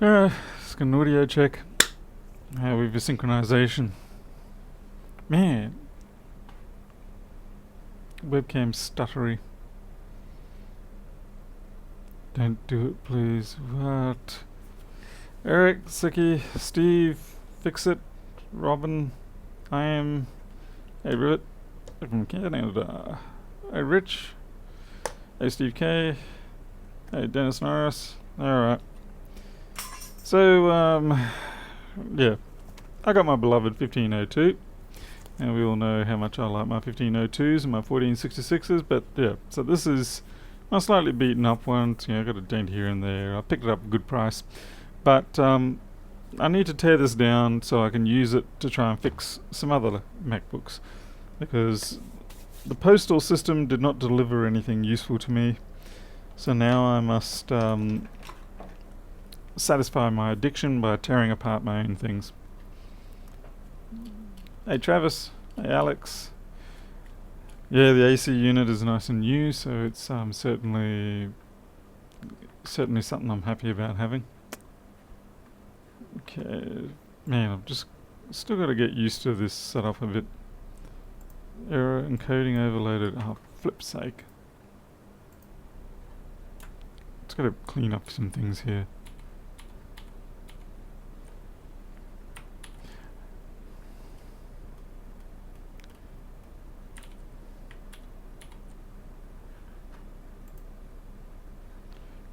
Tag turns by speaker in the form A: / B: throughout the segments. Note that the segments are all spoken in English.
A: Let's get an audio check. How we've a synchronization. Man. Webcam stuttery. Don't do it, please. What? Eric, Sicky, Steve, Fix It, Robin, I am. Hey, Rivet from Canada. Hey, Rich. Hey, Steve K. Hey, Dennis Norris. Alright. So, yeah. I got my beloved 1502. And we all know how much I like my 1502s and my 1466s, but yeah. So this is my slightly beaten up one. You know, I got a dent here and there. I picked it up at a good price. But I need to tear this down so I can use it to try and fix some other MacBooks, because the postal system did not deliver anything useful to me. So now I must satisfy my addiction by tearing apart my own things. Hey Travis, hey Alex. Yeah, the AC unit is nice and new, so it's certainly something I'm happy about having. Okay, man, I've just still got to get used to this setup a bit. Error encoding overloaded. Oh, flip's sake. Just got to clean up some things here.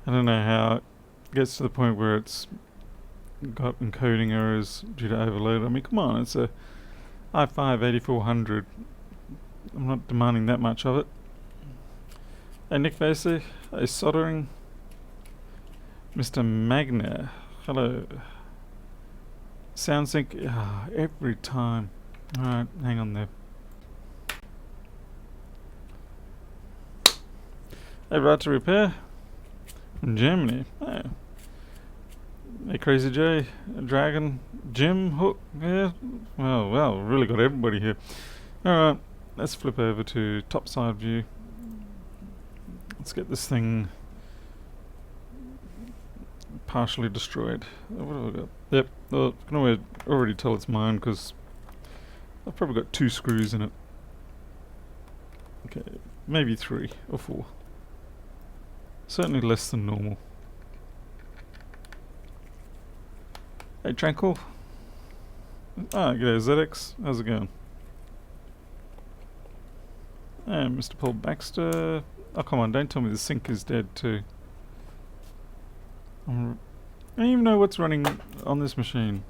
A: I don't know how it gets to the point where it's got encoding errors due to overload. I mean, come on, it's a i5-8400. I'm not demanding that much of it. Hey Nick Vasey, hey Soldering, Mr. Magna, hello. SoundSync, every time. Alright, hang on there. Hey, Right to Repair from Germany. Oh. Hey Crazy J, Dragon, Jim, Hook, yeah. Well, really got everybody here. Alright, let's flip over to top side view. Let's get this thing partially destroyed. What have I got? Yep, well, I can already tell it's mine because I've probably got 2 screws in it. Okay, maybe 3 or 4. Certainly less than normal. Hey Tranquil. G'day ZX, how's it going? And Mr. Paul Baxter. Oh come on, don't tell me the sync is dead too. I don't even know what's running on this machine.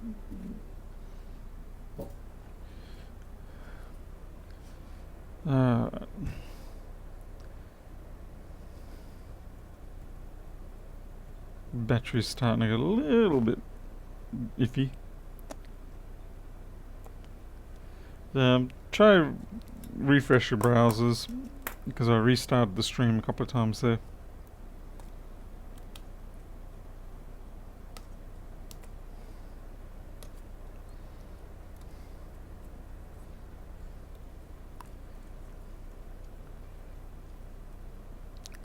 A: Battery's starting to get a little bit iffy. Try refresh your browsers, because I restarted the stream a couple of times there.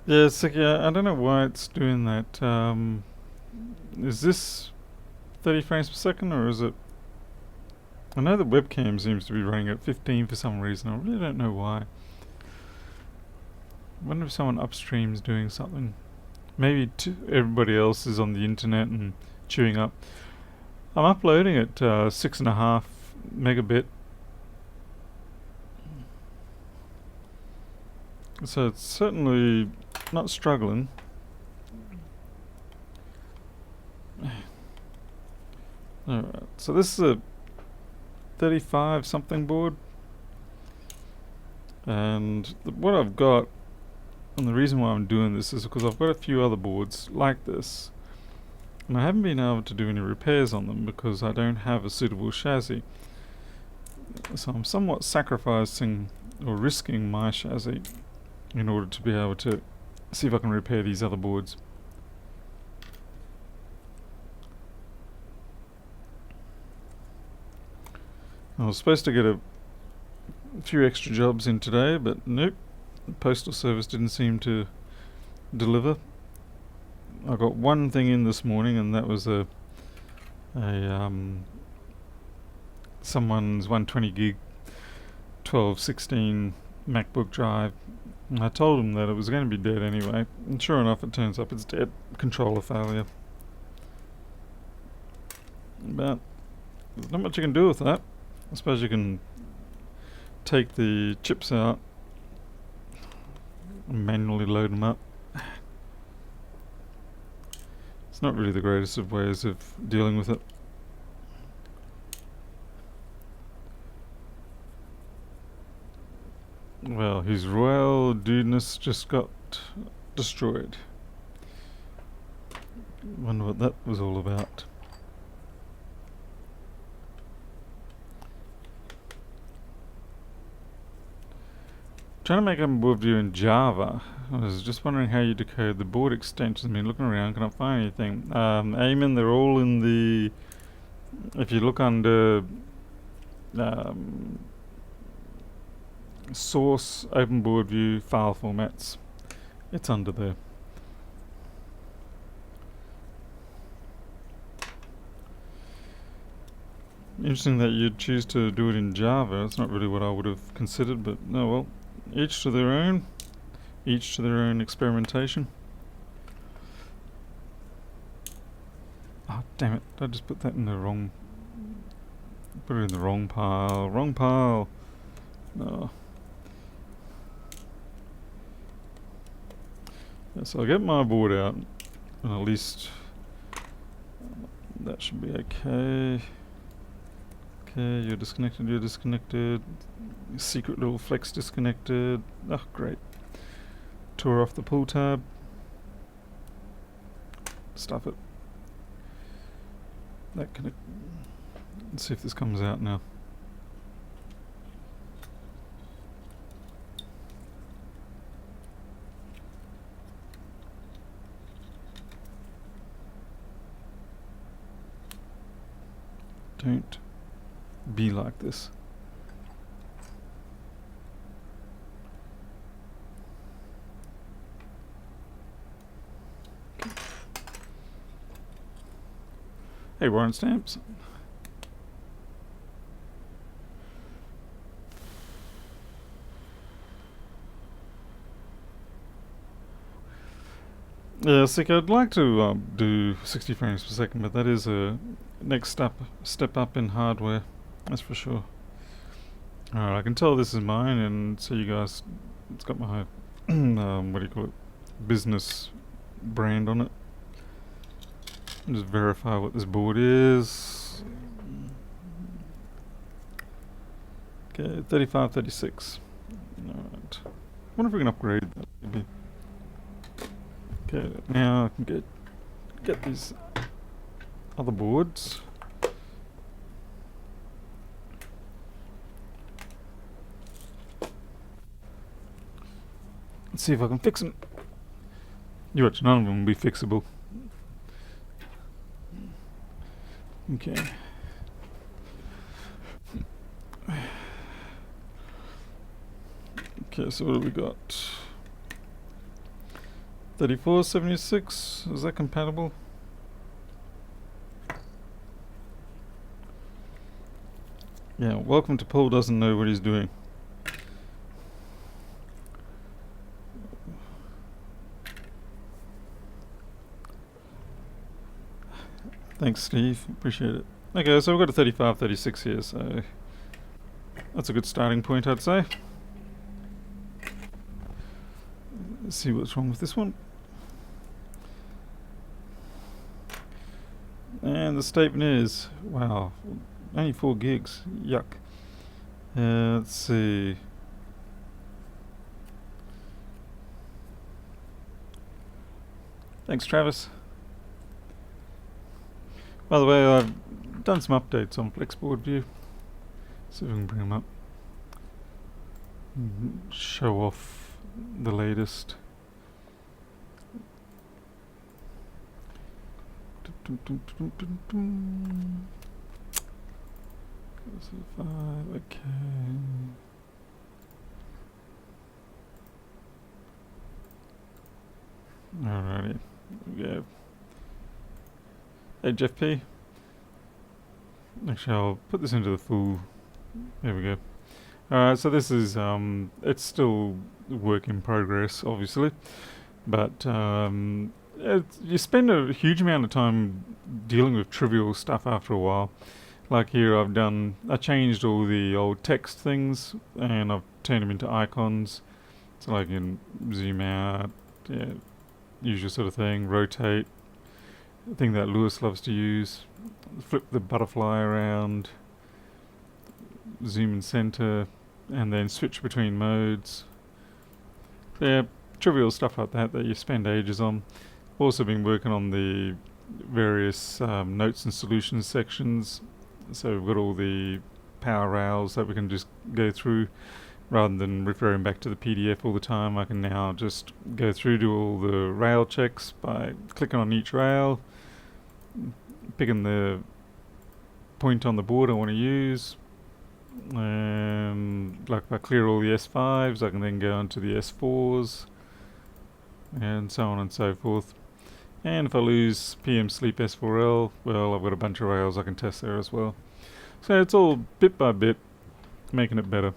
A: Yeah, it's like, I don't know why it's doing that. Is this 30 frames per second, or is it... I know the webcam seems to be running at 15 for some reason. I really don't know why. I wonder if someone upstream's doing something. Maybe everybody else is on the internet and chewing up. I'm uploading at 6.5 megabit. So it's certainly not struggling. Alright, so this is a 35 something board, and what I've got, and the reason why I'm doing this is because I've got a few other boards like this, and I haven't been able to do any repairs on them because I don't have a suitable chassis. So I'm somewhat sacrificing or risking my chassis in order to be able to see if I can repair these other boards. I was supposed to get a few extra jobs in today, but nope. The postal service didn't seem to deliver. I got one thing in this morning, and that was a a someone's 120 gig 1216 MacBook drive. And I told him that it was going to be dead anyway, and sure enough, it turns up it's dead. Controller failure. But there's not much you can do with that. I suppose you can take the chips out and manually load them up. It's not really the greatest of ways of dealing with it. Well, his royal dudeness just got destroyed. Wonder what that was all about. Trying to make a Boardview in Java. I was just wondering how you decode the board extensions. I mean, looking around, can't find anything. Eamon, they're all in the... If you look under... source, open Boardview, file formats. It's under there. Interesting that you'd choose to do it in Java. It's not really what I would have considered, but no, well, each to their own. Each to their own experimentation. Oh, damn it. I just put that in the wrong... Put it in the wrong pile. Wrong pile! No. Yeah, so I'll get my board out. And at least... that should be okay. Okay, you're disconnected, you're disconnected. Secret little flex disconnected. Oh, great. Tore off the pull tab. Stuff it. That connect. Let's see if this comes out now. Don't be like this. Hey, warrant stamps. Yeah, Sick, I'd like to do 60 frames per second, but that is a next step up in hardware. That's for sure. Alright, I can tell this is mine, and so you guys, it's got my, what do you call it, business brand on it. Just verify what this board is. Okay, 3536. Alright. Wonder if we can upgrade that maybe. Okay, now I can get these other boards. Let's see if I can fix them. You watch, none of them will be fixable. Okay. Okay, so what do we got? 3476, is that compatible? Yeah, welcome to Paul doesn't know what he's doing. Thanks, Steve. Appreciate it. Okay, so we've got a 3536 here, so that's a good starting point, I'd say. Let's see what's wrong with this one. And the statement is, wow, only 4 gigs. Yuck. Let's see. Thanks, Travis. By the way, I've done some updates on Boardview. See if we can bring them up. Show off the latest. Okay. Alrighty. Here we go. Hey, Jeff P. Actually, I'll put this into the full. There we go. Alright, so this is, it's still work in progress, obviously, but you spend a huge amount of time dealing with trivial stuff after a while. Like here, I changed all the old text things and I've turned them into icons. So like you can zoom out, yeah, usual sort of thing, rotate, the thing that Lewis loves to use, flip the butterfly around, zoom and center, and then switch between modes. Yeah, trivial stuff like that that you spend ages on. Also been working on the various notes and solutions sections. So we've got all the power rails that we can just go through rather than referring back to the PDF all the time. I can now just go through to all the rail checks by clicking on each rail, picking the point on the board I want to use, and like if I clear all the S5s, I can then go into the S4s, and so on and so forth. And if I lose PM sleep S4L, well, I've got a bunch of rails I can test there as well. So it's all bit by bit making it better.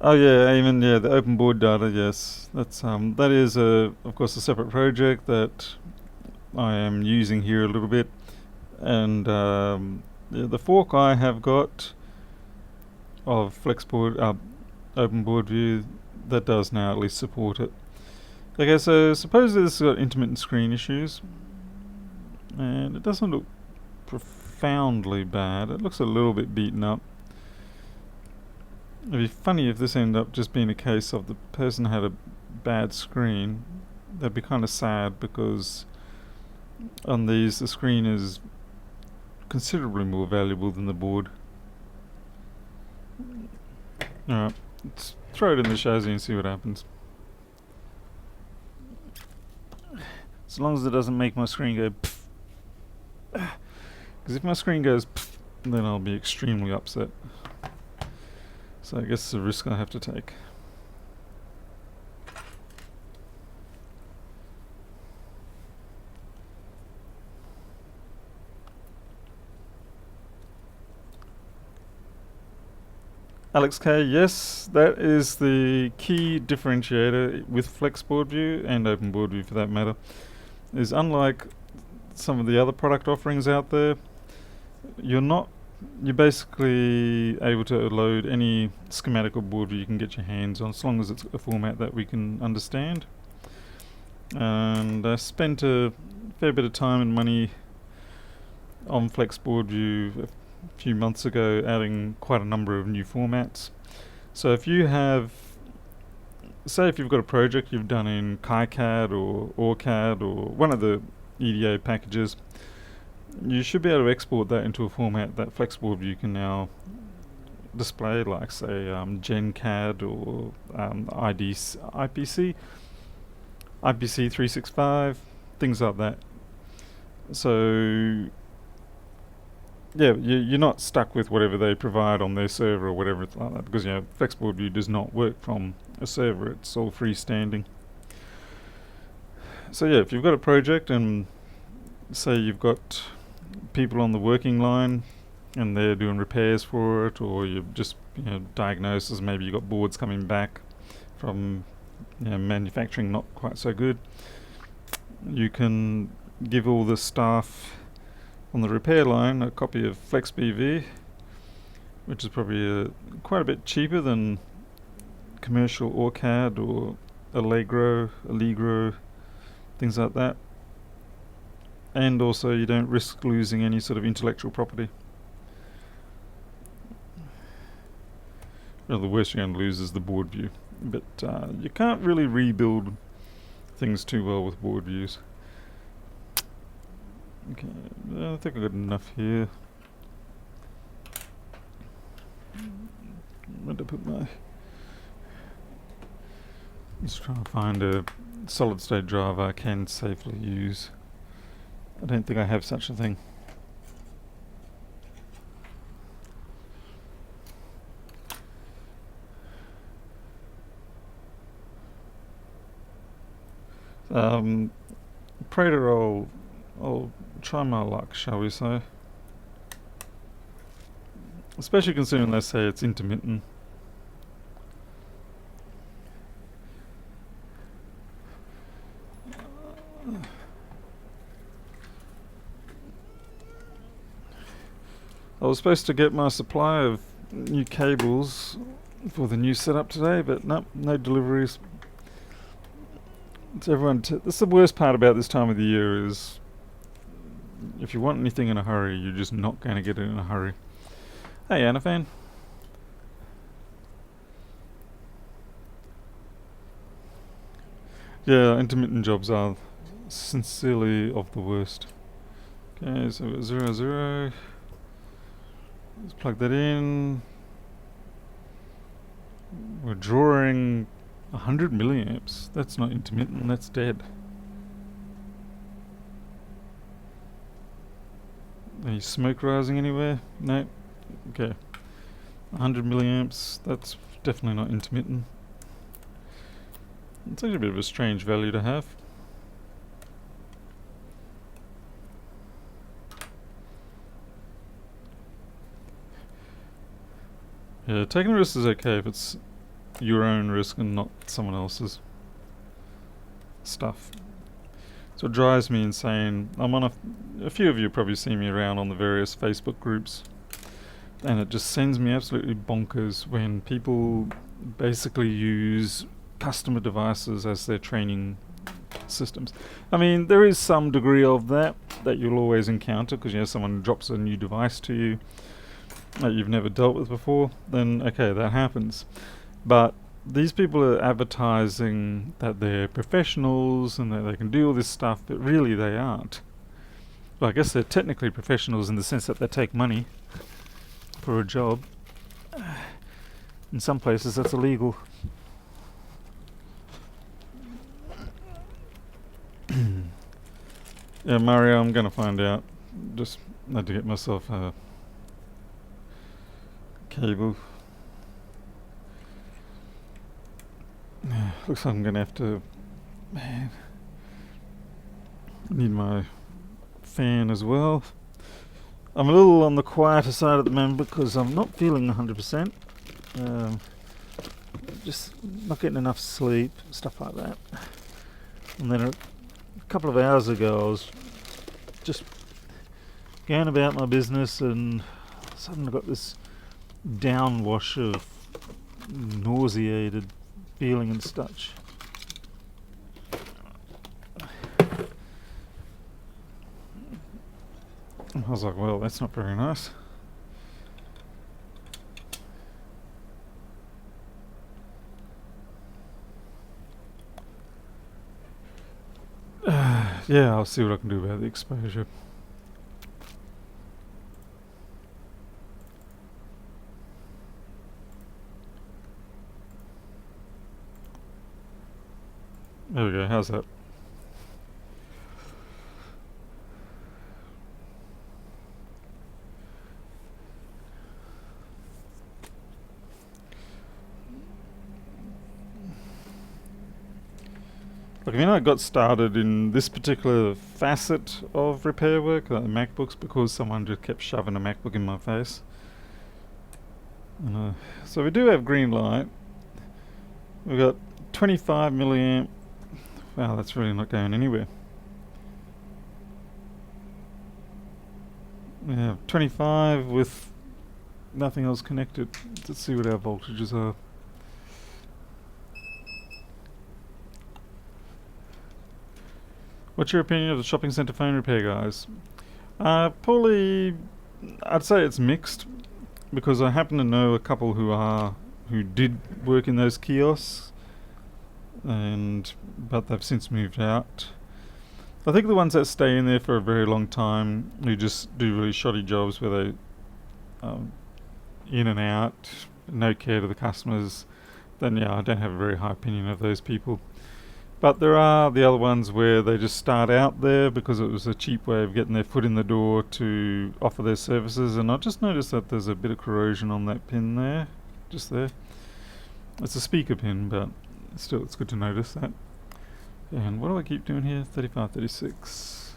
A: Oh yeah, even yeah, the open board data. Yes, that is of course a separate project that I am using here a little bit, and the fork I have got of Flexboard, Open Board View, that does now at least support it. Okay, so supposedly this has got intermittent screen issues, and it doesn't look profoundly bad. It looks a little bit beaten up. It'd be funny if this ended up just being a case of the person had a bad screen. That'd be kind of sad because on these the screen is considerably more valuable than the board. Alright, let's throw it in the chassis and see what happens. As long as it doesn't make my screen go pfft. Because if my screen goes pfft, then I'll be extremely upset. So I guess it's a risk I have to take. Alex K, yes, that is the key differentiator with Flex Boardview and Open Boardview for that matter. Is unlike some of the other product offerings out there, you're basically able to load any schematic or board you can get your hands on, as long as it's a format that we can understand. And I spent a fair bit of time and money on Flex Boardview a few months ago, adding quite a number of new formats. So if you have, say if you've got a project you've done in KiCad or OrCAD or one of the EDA packages, you should be able to export that into a format that FlexBoardView can now display, like say GenCAD or IPC 365, things like that. So yeah, you're not stuck with whatever they provide on their server or whatever it's like that, because FlexBoardView does not work from a server, it's all freestanding. So yeah, if you've got a project and say you've got people on the working line and they're doing repairs for it, or you've just diagnosis, maybe you've got boards coming back from manufacturing not quite so good, you can give all the staff on the repair line a copy of FlexBV, which is probably quite a bit cheaper than commercial OrCAD or Allegro, things like that. And also you don't risk losing any sort of intellectual property. Well, the worst you're going to lose is the board view, but you can't really rebuild things too well with board views. Okay, I think I've got enough here. Where did I put my... Let's try and find a solid state drive I can safely use. I don't think I have such a thing. Pray to I'll try my luck, shall we say. Especially considering they say it's intermittent. I was supposed to get my supply of new cables for the new setup today, but nope, no deliveries. It's that's the worst part about this time of the year is if you want anything in a hurry, you're just not going to get it in a hurry. Hey, Anafan. Yeah, intermittent jobs are sincerely of the worst. Okay, so we've got 0, 0. Let's plug that in. We're drawing 100 milliamps. That's not intermittent, that's dead. Any smoke rising anywhere? No. Okay. 100 milliamps, that's definitely not intermittent. It's actually a bit of a strange value to have. Yeah, taking a risk is okay if it's your own risk and not someone else's stuff. So it drives me insane. I'm on a few of you probably see me around on the various Facebook groups, and it just sends me absolutely bonkers when people basically use customer devices as their training systems. I mean, there is some degree of that you'll always encounter because, you know, someone drops a new device to you that you've never dealt with before, then okay, that happens. But these people are advertising that they're professionals and that they can do all this stuff, but really they aren't. Well, I guess they're technically professionals in the sense that they take money for a job. In some places that's illegal. Yeah, Mario, I'm gonna find out. Just had to get myself a cable. Looks like I'm gonna have to, man, need my fan as well. I'm a little on the quieter side at the moment because I'm not feeling 100%. Just not getting enough sleep, stuff like that. And then a couple of hours ago I was just going about my business and suddenly I got this downwash of nauseated feeling and such. I was like, well, that's not very nice. Yeah, I'll see what I can do about the exposure. There we go, how's that? Look, I mean, I got started in this particular facet of repair work, like the MacBooks, because someone just kept shoving a MacBook in my face. So we do have green light. We've got 25 milliamp. Wow, that's really not going anywhere. We have 25 with nothing else connected. Let's see what our voltages are. What's your opinion of the shopping centre phone repair guys? Probably, I'd say it's mixed, because I happen to know a couple who did work in those kiosks, but they've since moved out. I think the ones that stay in there for a very long time, who just do really shoddy jobs where they in and out, no care to the customers, then yeah, I don't have a very high opinion of those people. But there are the other ones where they just start out there because it was a cheap way of getting their foot in the door to offer their services, and I just noticed that there's a bit of corrosion on that pin there, just there. It's a speaker pin, but still it's good to notice that. And what do I keep doing here? 35, 36.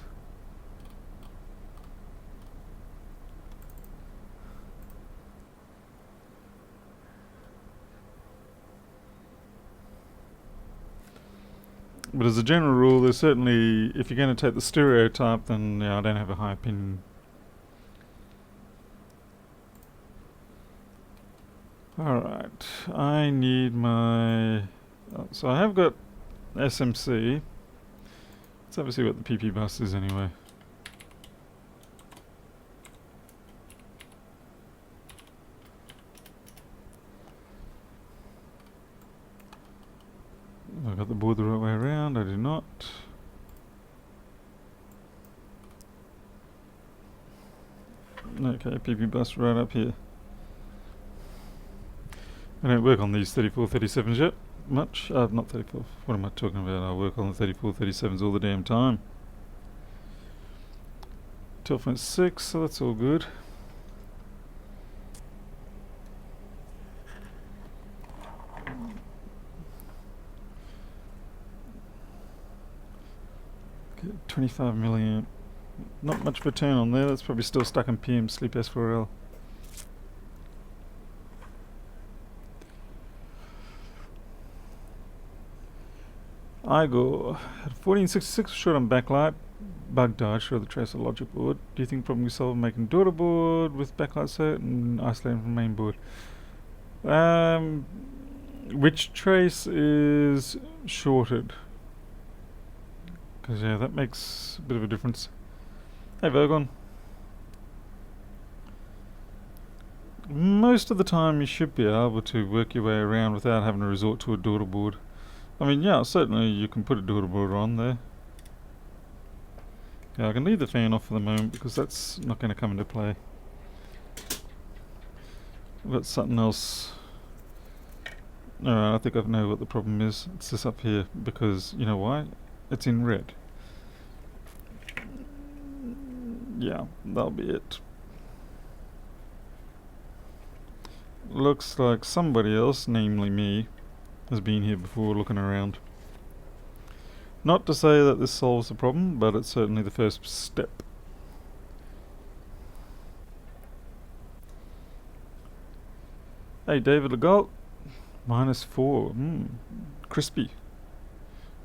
A: But as a general rule, there's certainly, if you're going to take the stereotype, then yeah, I don't have a high opinion. Alright, I need my... so I have got SMC. Let's have a see what the PP bus is anyway. I've got the board the right way around, I do not. Okay, PP bus right up here. I don't work on these 34, 37s yet, much. Not 34, what am I talking about? I work on the 34, 37s all the damn time. 12.6, so that's all good. Okay, 25 milliamp. Not much of a turn on there, that's probably still stuck in PM sleep S4L. Igor had 1466 short on backlight. Bug died, show the tracer logic board. Do you think problem we solve making daughter board with backlight set and isolating from main board? Which trace is shorted? Because yeah, that makes a bit of a difference. Hey Virgon. Most of the time you should be able to work your way around without having to resort to a daughter board. I mean, yeah, certainly you can put a daughter board on there. Yeah, I can leave the fan off for the moment because that's not going to come into play. I've got something else. Alright, I think I know what the problem is. It's this up here because, you know why? It's in red. Yeah, that'll be it. Looks like somebody else, namely me, has been here before looking around. Not to say that this solves the problem, but it's certainly the first step. Hey David Legault, -4, crispy.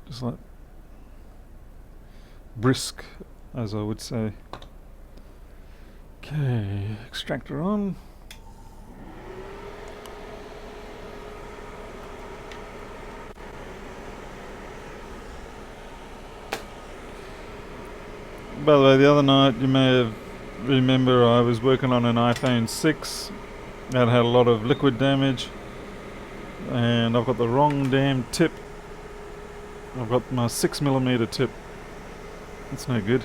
A: Just like brisk, as I would say. Okay, extractor on. By the way, the other night you may remember I was working on an iPhone 6 that had a lot of liquid damage, and I've got the wrong damn tip. I've got my 6mm tip. That's no good.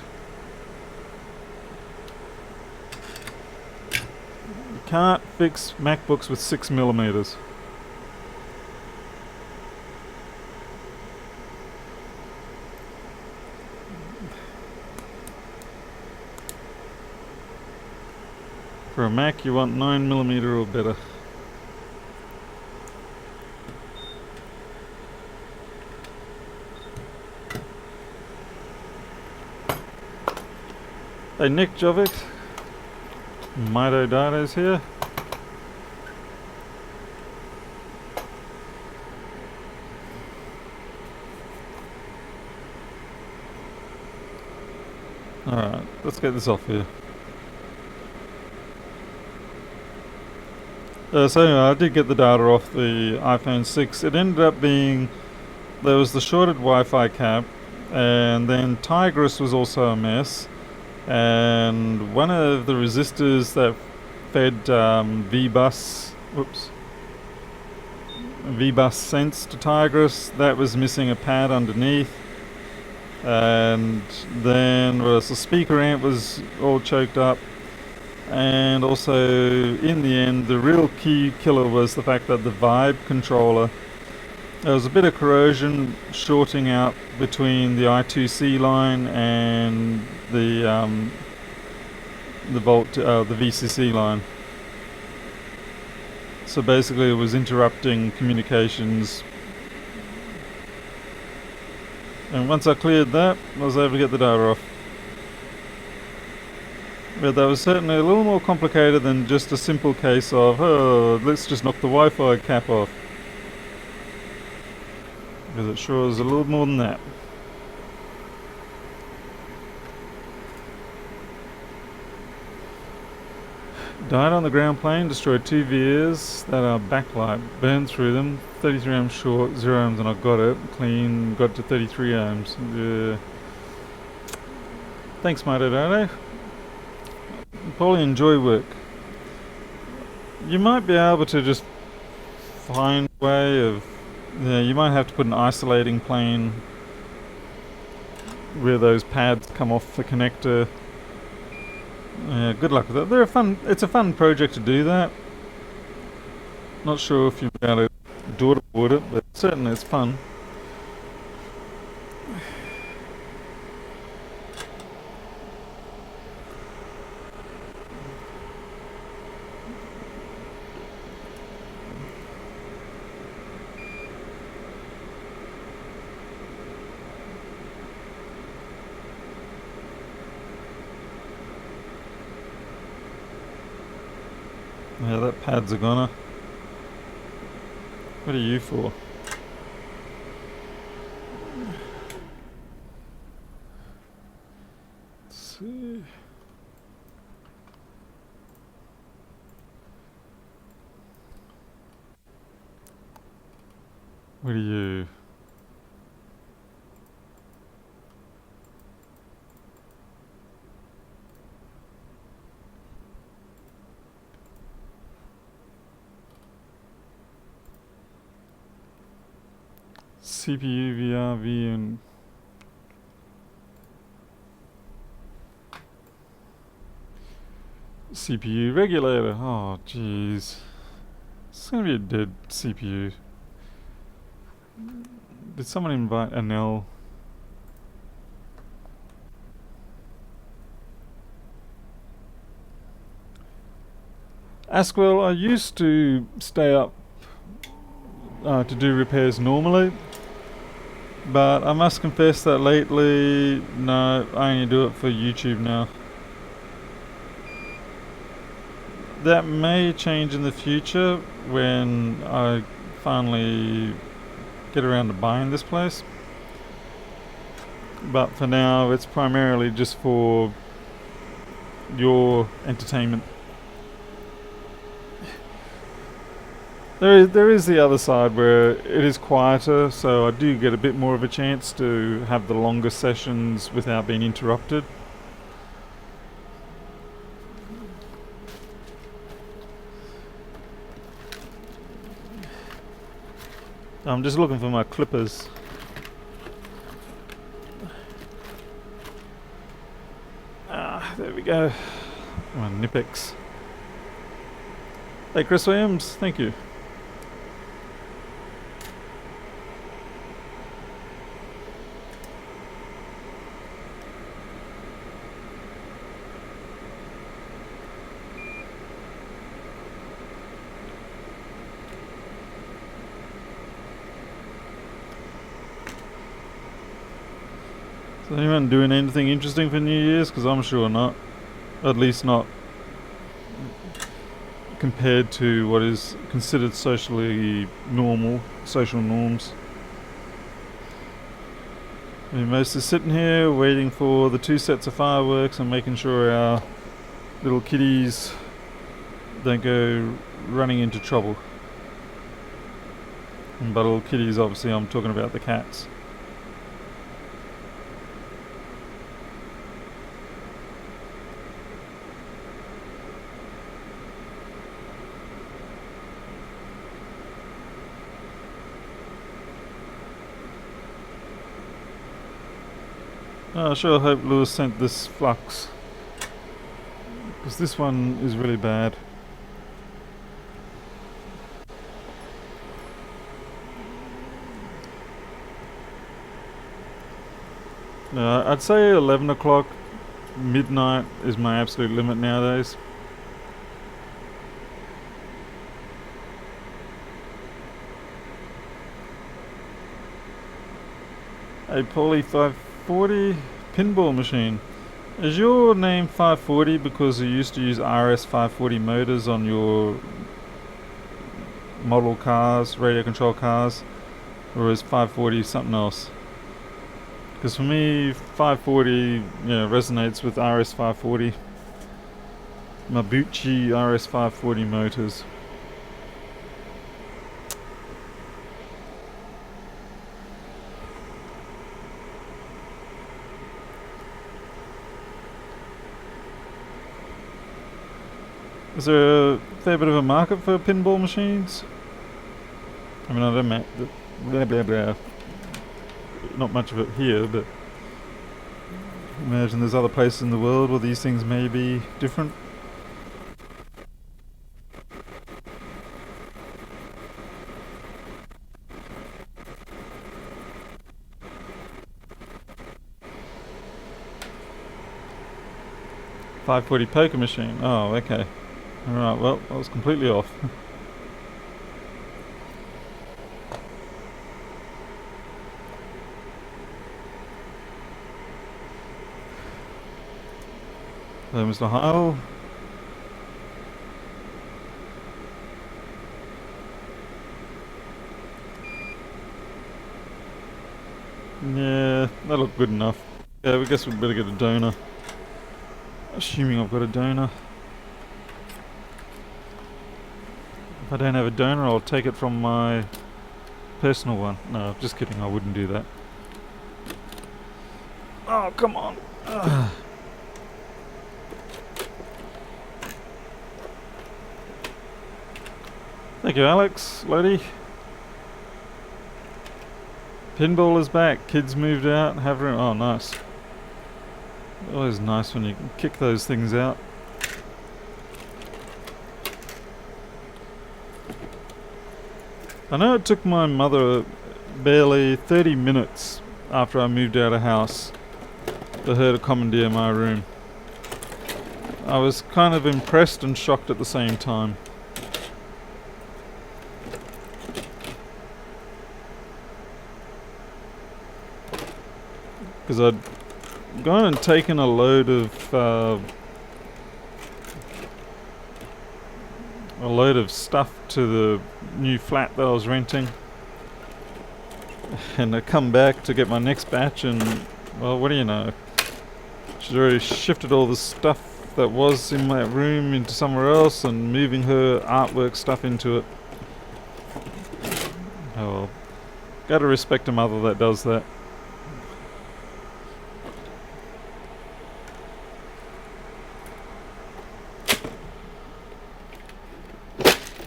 A: You can't fix MacBooks with 6mm. For a Mac, you want 9mm or better. Hey Nick Jovic, Mito Dato's here. Alright, let's get this off here. So anyway, I did get the data off the iPhone 6. It ended up being, there was the shorted Wi-Fi cap, and then Tigris was also a mess, and one of the resistors that fed VBus sense to Tigris, that was missing a pad underneath, and then the speaker amp was all choked up. And also, in the end, the real key killer was the fact that the Vibe controller, there was a bit of corrosion shorting out between the I2C line and the VCC line. So basically, it was interrupting communications And once I cleared that, I was able to get the data off. But that was certainly a little more complicated than just a simple case of, oh, let's just knock the Wi-Fi cap off. Because it sure is a little more than that. Died on the ground plane, destroyed 2 VRs that are backlight, burned through them, 33 ohms short, 0 ohms, and I got it clean, got to 33 ohms. Yeah. Thanks, mate, Dodo. Probably enjoy work. You might be able to just find a way of, yeah, you might have to put an isolating plane where those pads come off the connector. Yeah, good luck with that. It's a fun project to do that. Not sure if you'll be able to daughterboard it, but certainly it's fun. Yeah, that pad's a goner. What are you for? Let's see. What are you? CPU, VRV, and CPU regulator. Oh, jeez. It's gonna be a dead CPU. Did someone invite Anel? Askwell, I used to stay up to do repairs normally, but I must confess that lately, no, I only do it for YouTube now. That may change in the future when I finally get around to buying this place. But for now, it's primarily just for your entertainment. There is the other side where it is quieter, so I do get a bit more of a chance to have the longer sessions without being interrupted. I'm just looking for my clippers. Ah, there we go. My Nipex. Hey, Chris Williams, thank you. Is anyone doing anything interesting for New Year's? Because I'm sure not. At least not compared to what is considered socially normal, social norms. We're mostly sitting here waiting for the 2 sets of fireworks and making sure our little kitties don't go running into trouble. And by little kitties, obviously I'm talking about the cats. I sure hope Lewis sent this flux, because this one is really bad. I'd say 11 o'clock, midnight is my absolute limit nowadays. A Poly 540 pinball machine. Is your name 540 because you used to use RS 540 motors on your model cars, radio control cars, or is 540 something else? Because for me, 540 resonates with RS 540. Mabuchi RS 540 motors. Is there a fair bit of a market for pinball machines? I mean, I don't know, blah blah blah. Not much of it here, but imagine there's other places in the world where these things may be different. .540 poker machine. Oh, okay. Alright, well, I was completely off. Hello, Mr. Heil. Yeah, that looked good enough. Yeah, I guess we'd better get a donor. Assuming I've got a donor. If I don't have a donor, I'll take it from my personal one. No, just kidding, I wouldn't do that. Oh, come on. Ugh. Thank you, Alex, Lodi. Pinball is back. Kids moved out. Have room. Oh, nice. Always nice when you can kick those things out. I know it took my mother barely 30 minutes after I moved out of house for her to commandeer my room. I was kind of impressed and shocked at the same time. Because I'd gone and taken a load of stuff to the new flat that I was renting, and I come back to get my next batch, and well, what do you know? She's already shifted all the stuff that was in my room into somewhere else, and moving her artwork stuff into it. Oh well, gotta respect a mother that does that.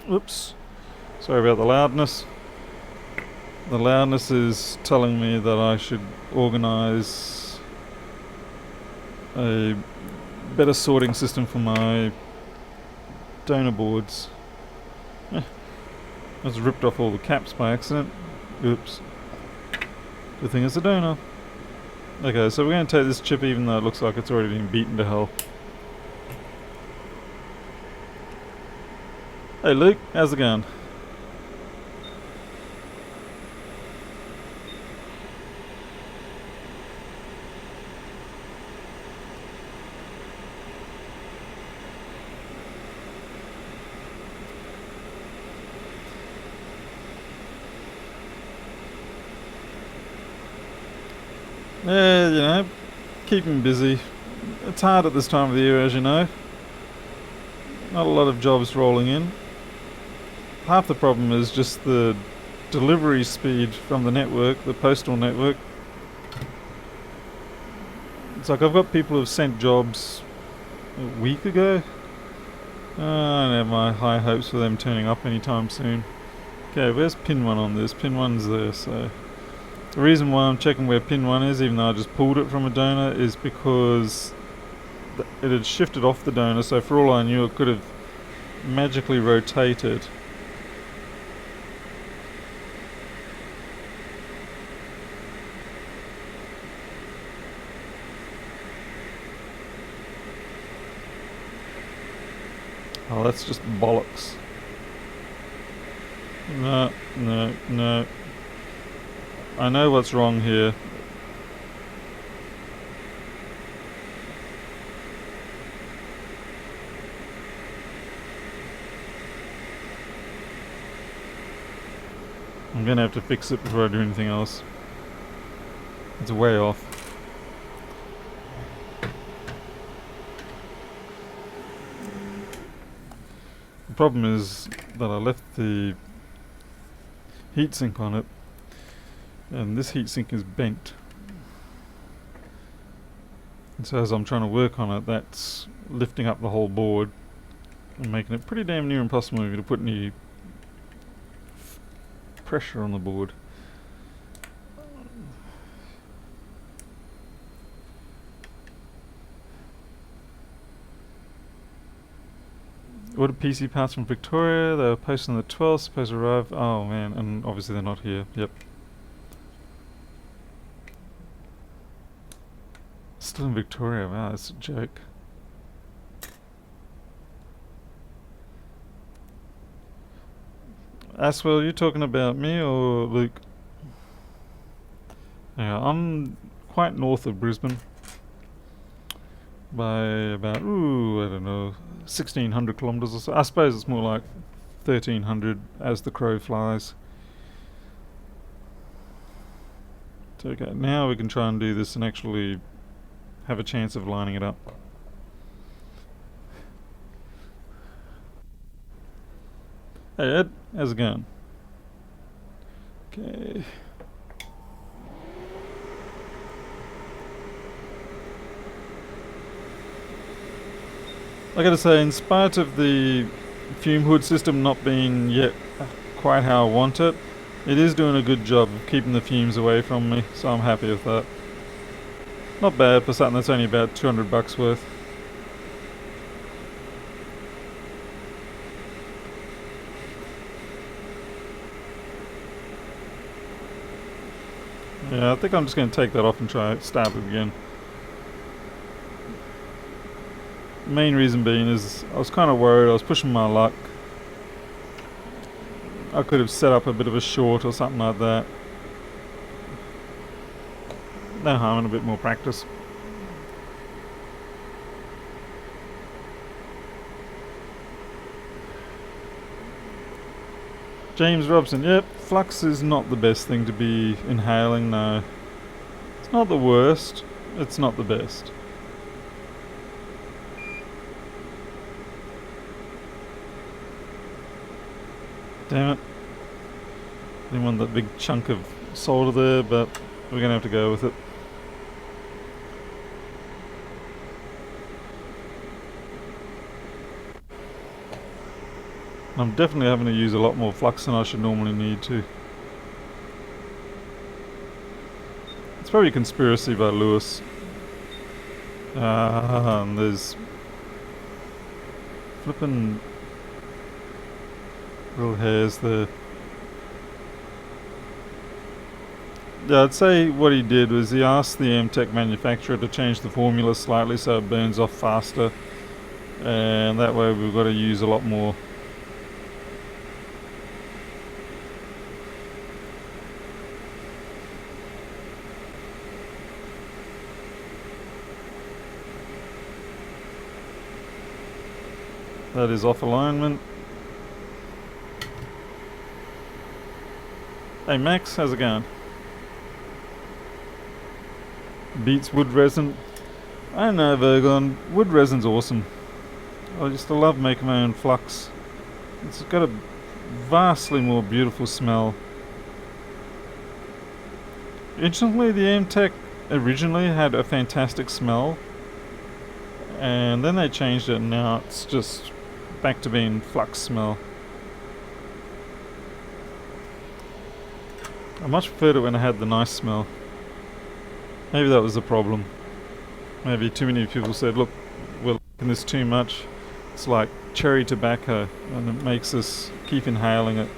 A: Oops, sorry about the loudness. The loudness is telling me that I should organise a better sorting system for my donor boards. I just ripped off all the caps by accident. Oops. Good thing it's a donor. Okay, so we're going to take this chip even though it looks like it's already been beaten to hell. Hey Luke, how's it going? Yeah, you know, keeping busy. It's hard at this time of the year, as you know. Not a lot of jobs rolling in. Half the problem is just the delivery speed from the network, the postal network. It's like I've got people who've sent jobs a week ago. I don't have my high hopes for them turning up anytime soon. Okay, where's pin 1 on this? Pin 1's there, so... The reason why I'm checking where pin 1 is, even though I just pulled it from a donor, is because it had shifted off the donor, so for all I knew it could have magically rotated. Oh, that's just bollocks. No. I know what's wrong here. I'm gonna have to fix it before I do anything else. It's way off. The problem is that I left the heatsink on it, and this heatsink is bent. And so as I'm trying to work on it, that's lifting up the whole board and making it pretty damn near impossible for me to put any pressure on the board. Ordered PC parts from Victoria. They were posted on the 12th, supposed to arrive. Oh man, and obviously they're not here. Yep. Still in Victoria. Wow, that's a joke. Aswell, you talking about me or Luke? Yeah, I'm quite north of Brisbane. By about, I don't know, 1,600 kilometres or so. I suppose it's more like 1,300 as the crow flies. So okay, now we can try and do this and actually have a chance of lining it up. Hey Ed, how's it going? Okay. I gotta say, in spite of the fume hood system not being yet quite how I want it, it is doing a good job of keeping the fumes away from me, so I'm happy with that. Not bad for something that's only about 200 bucks worth. Yeah, I think I'm just going to take that off and try to start it again. Main reason being is I was kind of worried, I was pushing my luck. I could have set up a bit of a short or something like that. No harm in a bit more practice. James Robson, yep, flux is not the best thing to be inhaling, no. It's not the worst, it's not the best. Damn it. Didn't want that big chunk of solder there, but we're going to have to go with it. I'm definitely having to use a lot more flux than I should normally need to. It's probably a conspiracy by Lewis. And there's flippin' little hairs there. Yeah, I'd say what he did was he asked the MTech manufacturer to change the formula slightly so it burns off faster, and that way we've got to use a lot more. That is off alignment. Hey Max, how's it going? Beats wood resin. I don't know, Virgon. Wood resin's awesome. I used to love making my own flux. It's got a vastly more beautiful smell. Interestingly, the MTech originally had a fantastic smell, and then they changed it and now it's just back to being flux smell. I much preferred it when it had the nice smell. Maybe that was the problem. Maybe too many people said, look, we're liking this too much. It's like cherry tobacco and it makes us keep inhaling it.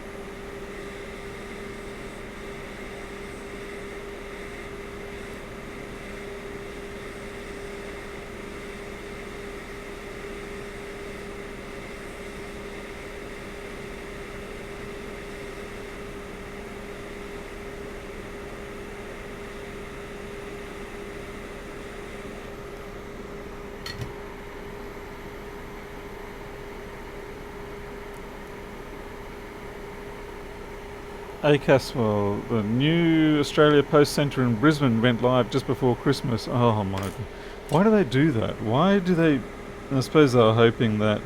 A: ACAS, well, the new Australia Post Centre in Brisbane went live just before Christmas. Oh my god. Why do they do that? Why do they... I suppose they were hoping that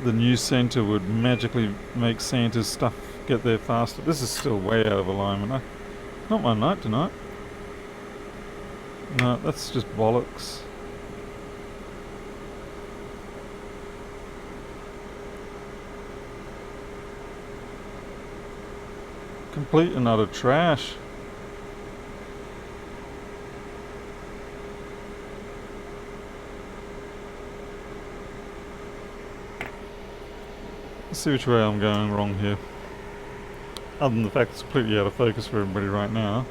A: the new centre would magically make Santa's stuff get there faster. This is still way out of alignment. Not my night tonight. No, that's just bollocks. Complete and utter trash. Let's see which way I'm going wrong here. Other than the fact it's completely out of focus for everybody right now.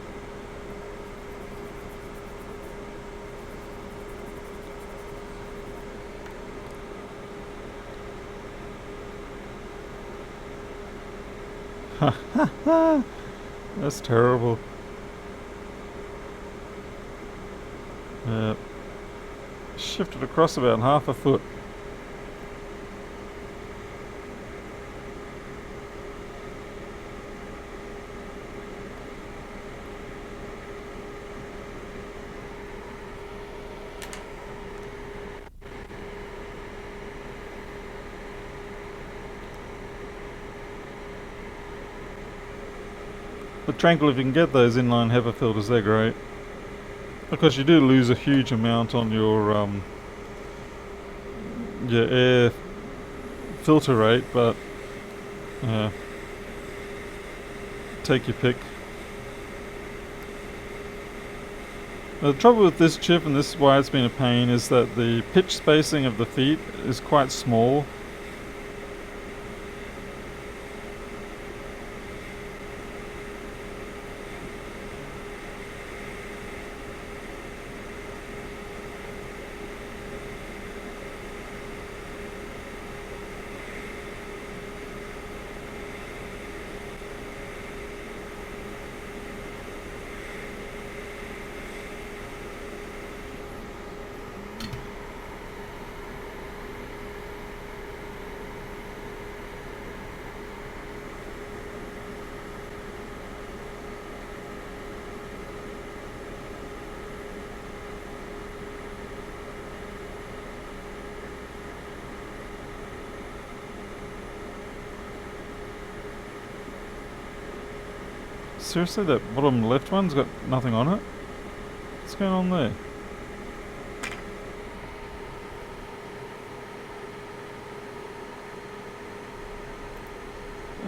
A: That's terrible. Shifted across about half a foot. But Tranquil, if you can get those inline HEPA filters, they're great. Of course, you do lose a huge amount on your air filter rate, but take your pick. The trouble with this chip, and this is why it's been a pain, is that the pitch spacing of the feet is quite small. Seriously, that bottom left one's got nothing on it? What's going on there?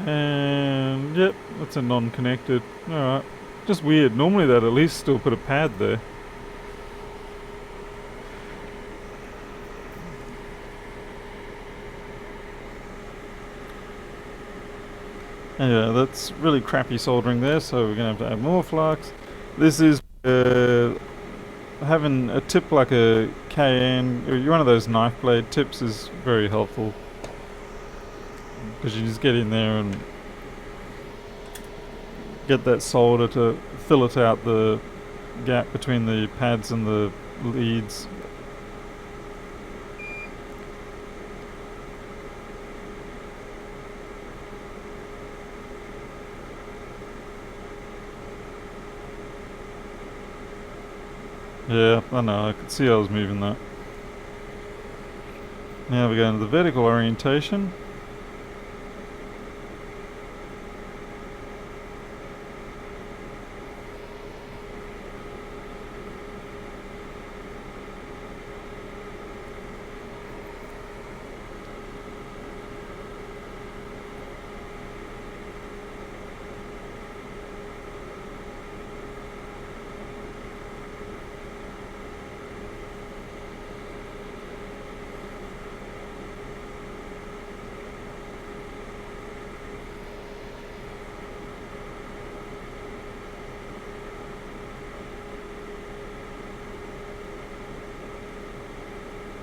A: And yep, that's a non-connected. Alright. Just weird. Normally they'd at least still put a pad there. Yeah, that's really crappy soldering there, so we're going to have to add more flux. This is having a tip like a KN, or one of those knife blade tips is very helpful. Because you just get in there and get that solder to fillet out the gap between the pads and the leads. Yeah, I know, I could see I was moving that. Now we're going to the vertical orientation.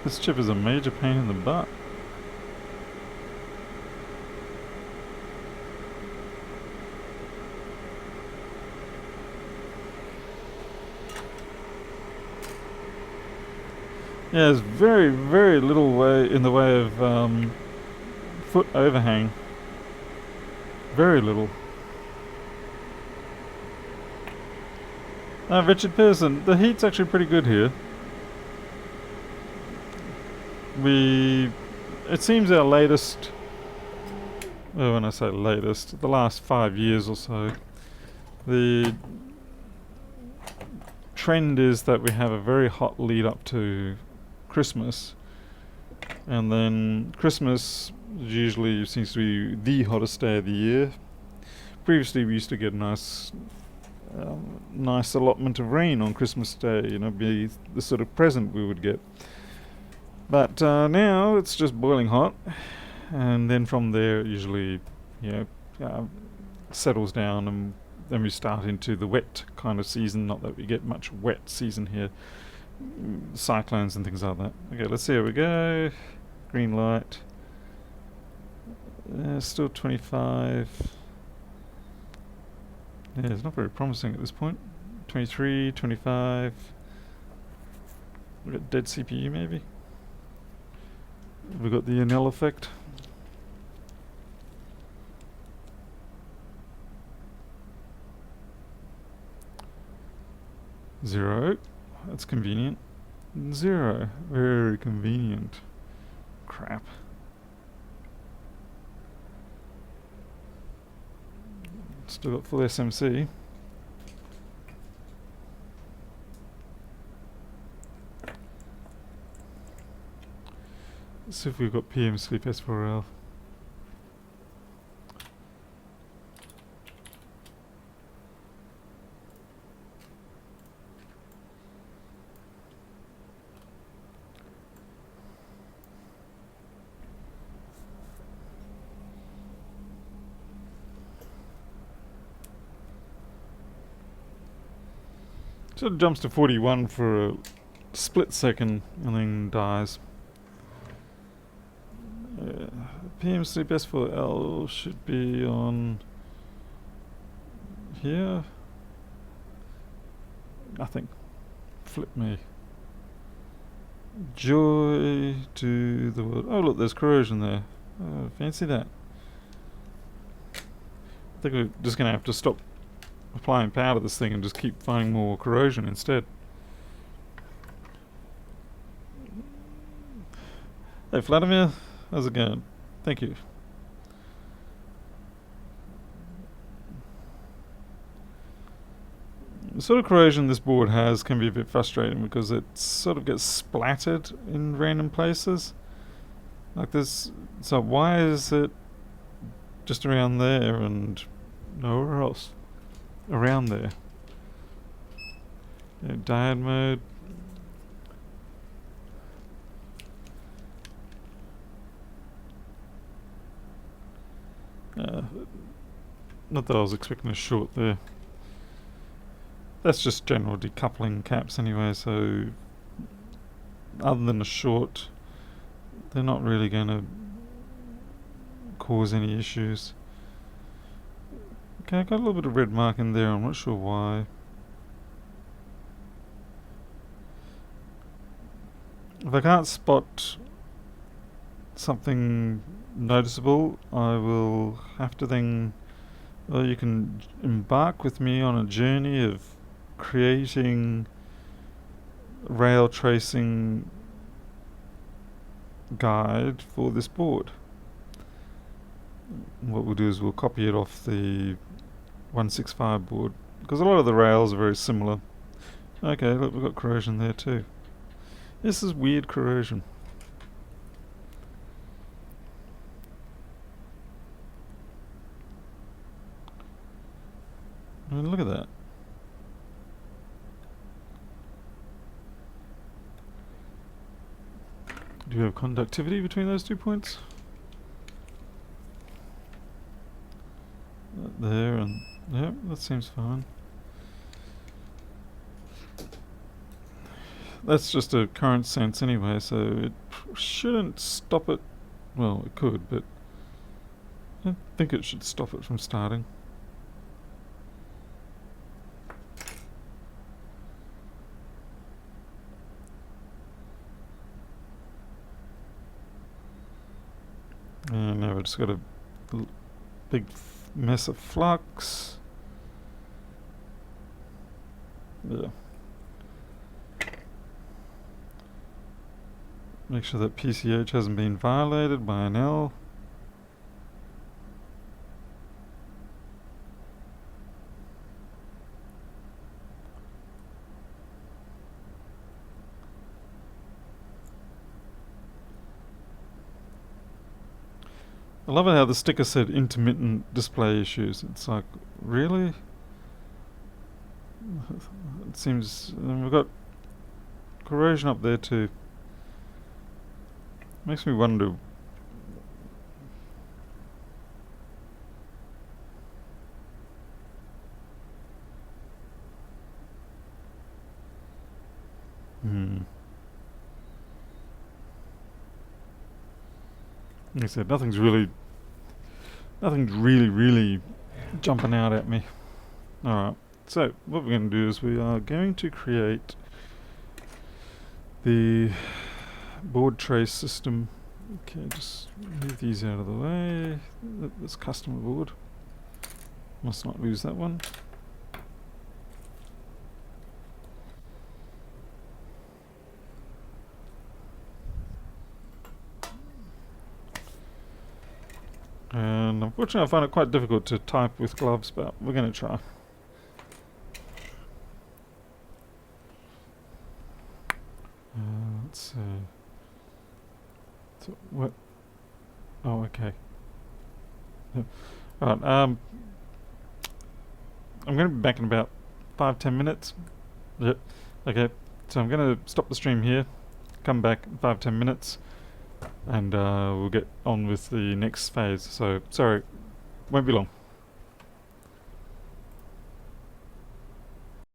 A: This chip is a major pain in the butt. Yeah, there's very, very little way in the way of foot overhang. very little. Richard Pearson, the heat's actually pretty good here. It seems our latest, well, when I say latest, the last 5 years or so, the trend is that we have a very hot lead up to Christmas, and then Christmas usually seems to be the hottest day of the year. Previously we used to get a nice allotment of rain on Christmas Day, be the sort of present we would get. But now it's just boiling hot, and then from there it usually, settles down, and then we start into the wet kind of season. Not that we get much wet season here, cyclones and things like that. Okay, let's see how we go. Green light. Still 25. Yeah, it's not very promising at this point. 23, 25. We've got dead CPU maybe. We've got the Enel effect. Zero. That's convenient. Zero. Very convenient. Crap. Still got full SMC. Let's see if we've got PM sleep S4L. So it jumps to 41 for a split second and then dies. PM sleep S4L should be on here. Nothing. Flip me. Joy to the world. Oh look, there's corrosion there. Oh, fancy that. I think we're just going to have to stop applying power to this thing and just keep finding more corrosion instead. Hey Vladimir, how's it going? Thank you. The sort of corrosion this board has can be a bit frustrating because it sort of gets splattered in random places. Like this. So why is it just around there and nowhere else? Around there. Diode mode. Not that I was expecting a short there. That's just general decoupling caps anyway, so other than a short, they're not really going to cause any issues. Okay, I got a little bit of red mark in there, I'm not sure why. If I can't spot something noticeable, I will have to then, well, you can embark with me on a journey of creating rail tracing guide for this board. What we'll do is we'll copy it off the 165 board, because a lot of the rails are very similar. Okay, look, we've got corrosion there too. This is weird corrosion. I mean, look at that. Do you have conductivity between those 2 points? There and yep, that seems fine. That's just a current sense anyway, so it shouldn't stop it. Well, it could, but I don't think it should stop it from starting. And now we've just got a big mess of flux. Yeah. Make sure that PCH hasn't been violated by an L. I love it how the sticker said intermittent display issues. It's like, really? It seems... And we've got corrosion up there too. Makes me wonder... Like I said, nothing's really jumping out at me. Alright, so what we're going to do is we are going to create the board trace system. Okay, just move these out of the way. This customer board. Must not lose that one. And unfortunately I find it quite difficult to type with gloves, but we're going to try. Let's see. So what? Oh, okay. Alright, I'm going to be back in about 5-10 minutes. Yep. Okay, so I'm going to stop the stream here, come back in 5-10 minutes, and we'll get on with the next phase. So, sorry, won't be long.